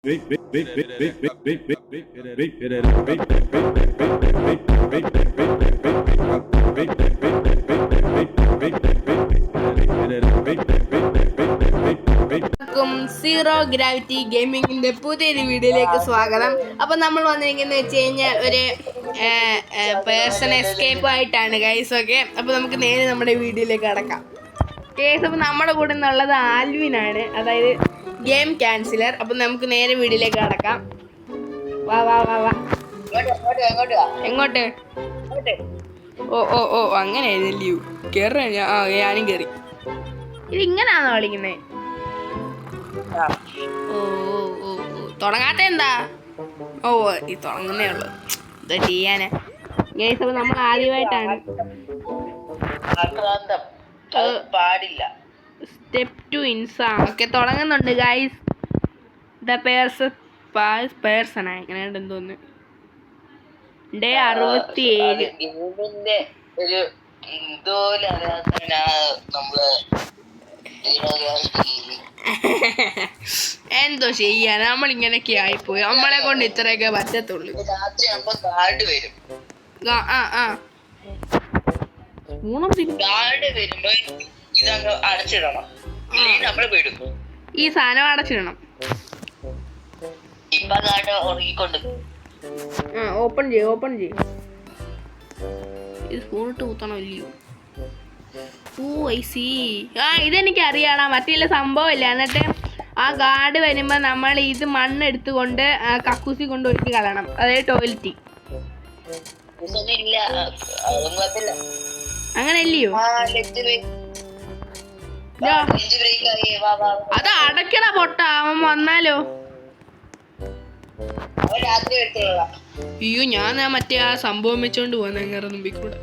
Zero gravity ഗെയിമിങ്ങിന്റെ പുതിയൊരു വീഡിയോയിലേക്ക് സ്വാഗതം. അപ്പൊ നമ്മൾ വന്നിരിക്കുന്നത് വെച്ച് കഴിഞ്ഞാൽ ഒരു പേഴ്സൺ എസ്കേപ്പ് ആയിട്ടാണ് ഗൈസ്. ഓക്കെ, അപ്പൊ നമുക്ക് നേരെ നമ്മുടെ വീഡിയോയിലേക്ക് കടക്കാം. ഗൈസ്, അപ്പൊ നമ്മുടെ കൂടെ നിന്നുള്ളത് ആൽവിനാണ്, അതായത് ഗെയിം ക്യാൻസിലർ. അപ്പൊ നമുക്ക് നേരെ വീഡിയോയിലേക്ക് കടക്കാം. വാ വാ വാ വാ. എങ്ങോട്ട്? ഓ ഓ ഓ, അങ്ങനെ ആയിരുന്നല്ലോ. കേറ ഞാനും കേറി. ഇതിങ്ങനാണോ കളിക്കുന്നേ? ഓ ഓ ഓ തുടങ്ങാത്ത എന്താ? ഓ, ഈ തുടങ്ങുന്നേ ഉള്ളു. ഇത് ചെയ്യാനാ ഗൈസ്. അപ്പൊ നമ്മൾ ആദ്യമായിട്ടാണ് സ്റ്റെപ്പ് ടു ഇൻസാ ഒക്കെ തുടങ്ങുന്നുണ്ട് ഗൈസ്. ദ പേഴ്സൺ എങ്ങനെയുണ്ട് എന്തോന്ന് ഡേ 67. എന്തോ ചെയ്യാൻ, നമ്മളിങ്ങനെയൊക്കെ ആയിപ്പോയി. നമ്മളെ കൊണ്ട് ഇത്രയൊക്കെ പറ്റത്തുള്ളൂ. ഈ സാധനം അടച്ചിടണം. ഓപ്പൺ ചെയ്യും. ഇത് സ്പൂണിട്ട് കുത്തണം ഇല്ലയോ? ഓ ഐ സി. ഇതെനിക്ക് അറിയാടാ, മറ്റേ സംഭവമില്ല. എന്നിട്ട് ആ ഗാർഡ് വരുമ്പോ നമ്മൾ ഇത് മണ്ണ് എടുത്തുകൊണ്ട് കക്കൂസി കൊണ്ട് ഒഴുക്കി കളയണം, അതായത് ടോയ്ലറ്റ്. അങ്ങനെ അല്ലയോ? അത് അടയ്ക്കട പൊട്ട, അവൻ വന്നാലോ? അയ്യോ, ഞാൻ മറ്റേ ആ സംഭവം വെച്ചോണ്ട് പോവാൻ അങ്ങനെ മുമ്പിക്കൂടെ.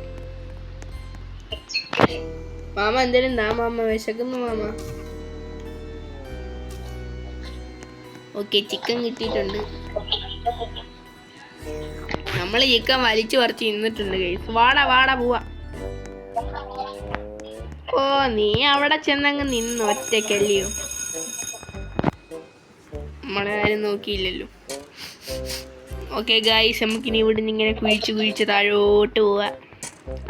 മാമ എന്തേലും താ മാമ, വിശക്കുന്നു മാമ. ഓക്കെ, ചിക്കൻ കിട്ടിയിട്ടുണ്ട്. നമ്മള് ചിക്കൻ വലിച്ചു പറിച്ച് നിന്നിട്ടുണ്ട് ഗൈസ്. വാടാ പോവാ. ഓ, നീ അവിടെ ചെന്നങ്ങ് നിന്ന് ഒറ്റക്കല്ലയോ? നമ്മളെ ആരും നോക്കിയില്ലല്ലോ. ഓക്കെ ഗൈസ്, നമുക്കിനി ഇവിടുന്ന് ഇങ്ങനെ കുഴിച്ച് താഴോട്ട് പോവാ.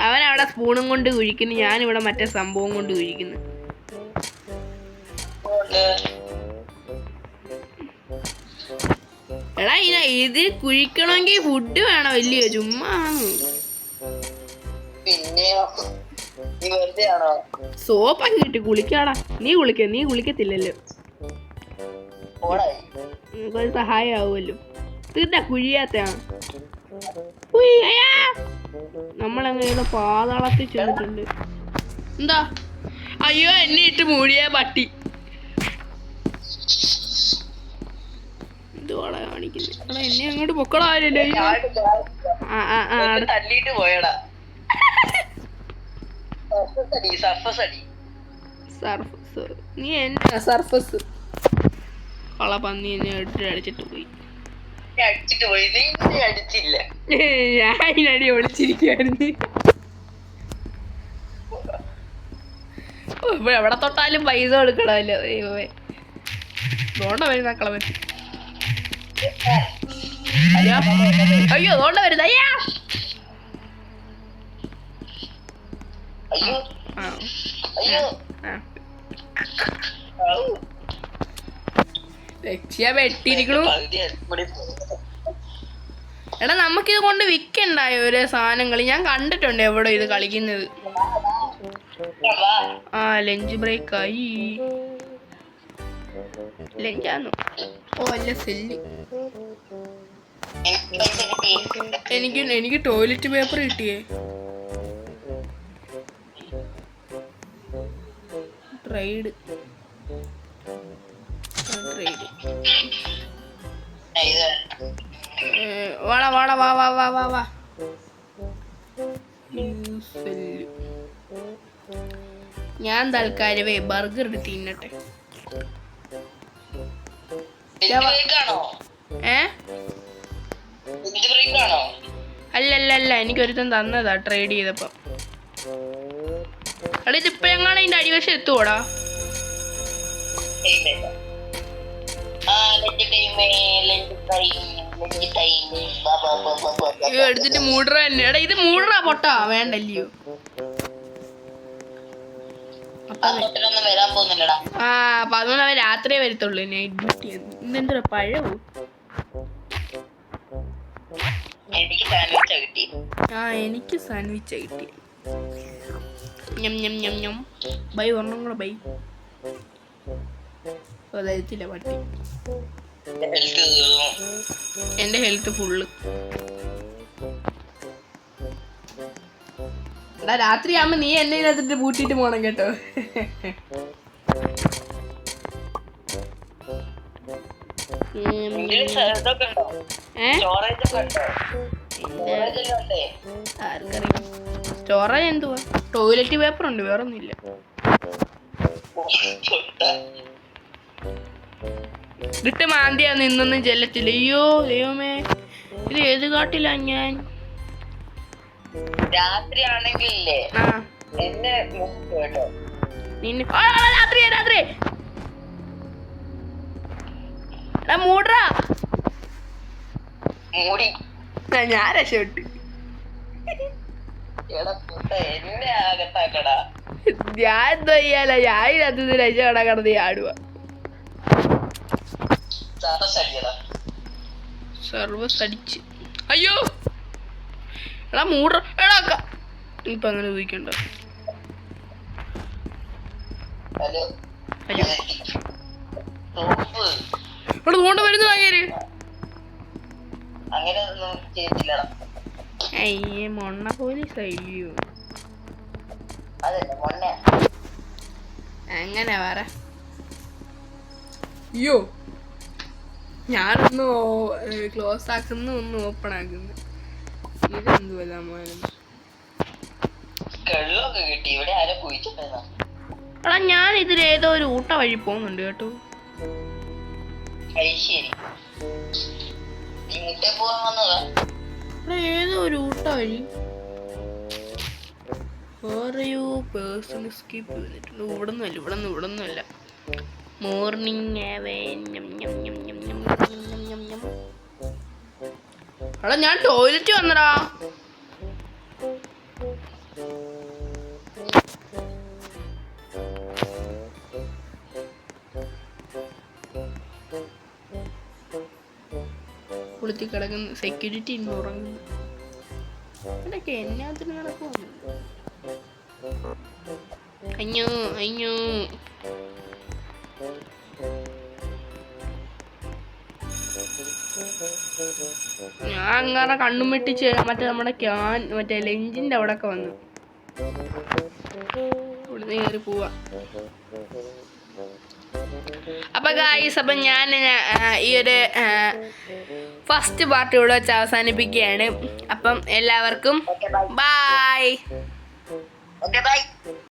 അവൻ അവിടെ സ്പൂണും കൊണ്ട് കുഴിക്കുന്നു, ഞാനിവിടെ മറ്റേ സംഭവം കൊണ്ട് കുഴിക്കുന്നു. എടാ, ഇത് കുഴിക്കണമെങ്കിൽ ഫുഡ് വേണം ഇല്ലയോ? ചുമ്മാ സോപ്പൊക്കെ കിട്ടി കുളിക്കാടാ. നീ കുളിക്കത്തില്ലല്ലോ. നമുക്കൊരു സഹായം ആവുമല്ലോ. തീർത്താ കുഴിയാത്താണ്. നമ്മളങ്ങനെ പാതാളത്തിൽ ചെന്നിട്ടുണ്ട്. എന്താ? അയ്യോ, എന്നെ ഇട്ട് മൂടിയ പട്ടി. ഇതോടെ കാണിക്കുന്നത് എന്നെ അങ്ങോട്ട് പൊക്കളാവില്ലല്ലോ. നീ എന്നാ സർഫസ് കള പന്നി എന്നെ അടിച്ചിട്ട് പോയി. ഞാനടി ഒളിച്ചിരിക്കുവായിരുന്നു. ഇവിടെ എവിടെ തൊട്ടാലും പൈസ കൊടുക്കണമല്ലോ. ദൈവമേ, തോണ്ട വരുന്ന കളവൻ. അയ്യോ, തോണ്ട വരുന്ന. രക്ഷ വെട്ടിയിരിക്കണു. എടാ, നമുക്കിത് കൊണ്ട് വിൽക്കണ്ടായോ ഓരോ സാധനങ്ങൾ? ഞാൻ കണ്ടിട്ടുണ്ട് എവിടെ ഇത് കളിക്കുന്നത്. ലഞ്ച് ബ്രേക്ക് ആയി. ലഞ്ചാന്നോ? ഓ അല്ല, സെല്ല്. എനിക്ക് ടോയ്ലറ്റ് പേപ്പർ കിട്ടിയേ. ട്രൈഡ് വാ. ഞാൻ തൽക്കാലമേ ബർഗർ എടുത്ത് തിന്നട്ടെ. അല്ലല്ല, എനിക്കൊരുത്തൻ തന്നതാ ട്രേഡ് ചെയ്തപ്പോ. അല്ല, ഇതിപ്പോ എങ്ങാണ് ഇതിന്റെ അടിവശം എത്തുവോടാ? എടുത്തിട്ട് മൂടറ തന്നെ. എടാ ഇത് മൂടറ പൊട്ടാ വേണ്ടല്ലയോ. ആ 11 അവൻ രാത്രിയേ വരത്തുള്ളൂ. Night duty. ഇന്നെന്താ പഴവോ? എനിക്ക് സാൻഡ്വിച്ചാ കിട്ടി. ബൈ ഒരെണ്ണം കൂടെ ബൈ. അതായത്തില്ല പട്ടി. എന്റെ ഹെൽത്ത് ഫുള്ള്. എടാ രാത്രിയാകുമ്പോ നീ എന്നെ ഇതിനകത്തിട്ട് പൂട്ടിട്ട് പോണം കേട്ടോ. ആർക്കറിയാം സ്റ്റോറേജ് എന്തുവാ? ടോയ്ലറ്റ് പേപ്പർ ഉണ്ട്, വേറെ ഒന്നുമില്ല. ഇട്ട് മാന്തിയാ നിന്നൊന്നും ചെല്ലത്തില്ല. അയ്യോ ദൈവമേ, ഇത് ഏത് കാട്ടില്ല ഞാൻ. രാത്രി ആണെങ്കിലേ എന്നെ നിന്നെ രാത്രി രാത്രി മൂടറാ മൂടി ഞാൻ രക്ഷപ്പെട്ടു. എന്നെ ആകത്താക്കടാ. ഞാൻ എന്തോ ചെയ്യാല, ഞാൻ ഇതിനകത്ത് രക്ഷപ്പെടാൻ കിടന്ന് ആടുക. സർവസ് അടിച്ച്. അയ്യോ എടാ മൂട എടാ ഇപ്പൊ അങ്ങനെ ചോദിക്കണ്ട. എടാ കൊണ്ട് വരുന്നു അങ്ങേര്. അയ്യേ മൊണ്ണ പോലീസ് അയ്യോ. അങ്ങനെ പറ. അയ്യോ ഞാനൊന്ന് ക്ലോസ് ആക്കുന്നു, ഒന്ന് ഓപ്പൺ ആക്കുന്നു. ഇതെന്തുവല്ല എടാ ഞാൻ ഇതിലേതോ ഒരു ഊട്ട വഴി പോകുന്നുണ്ട് കേട്ടോ. ഏതോ ഒരു ഊട്ട വഴി വേറെയോ പേഴ്സൺ സ്കിപ്പ് ചെയ്തിട്ടുണ്ട്. ഇവിടൊന്നുമല്ല. മോർണിംഗ് എടാ ഞാൻ ടോയ്ലറ്റ് വന്നടാ. കുളിത്തി കിടക്കുന്ന സെക്യൂരിറ്റി ഇന്ന് ഉറങ്ങുന്നു. ഇതൊക്കെ എന്നാത്തിന് നടക്കുവാണ്. അയ്യോ ഞാൻ അങ്ങനെ കണ്ണും വെട്ടിച്ച് മറ്റേ നമ്മുടെ മറ്റേ ലഞ്ചിന്റെ അവിടെ ഒക്കെ വന്നു. ഇവിടുന്ന് കയറി പോവാ. അപ്പൊ ഗായ്സ്, അപ്പം ഞാൻ ഈ ഒരു ഫസ്റ്റ് പാർട്ട് ഇവിടെ വെച്ച് അവസാനിപ്പിക്കുകയാണ്. അപ്പം എല്ലാവർക്കും ബൈ.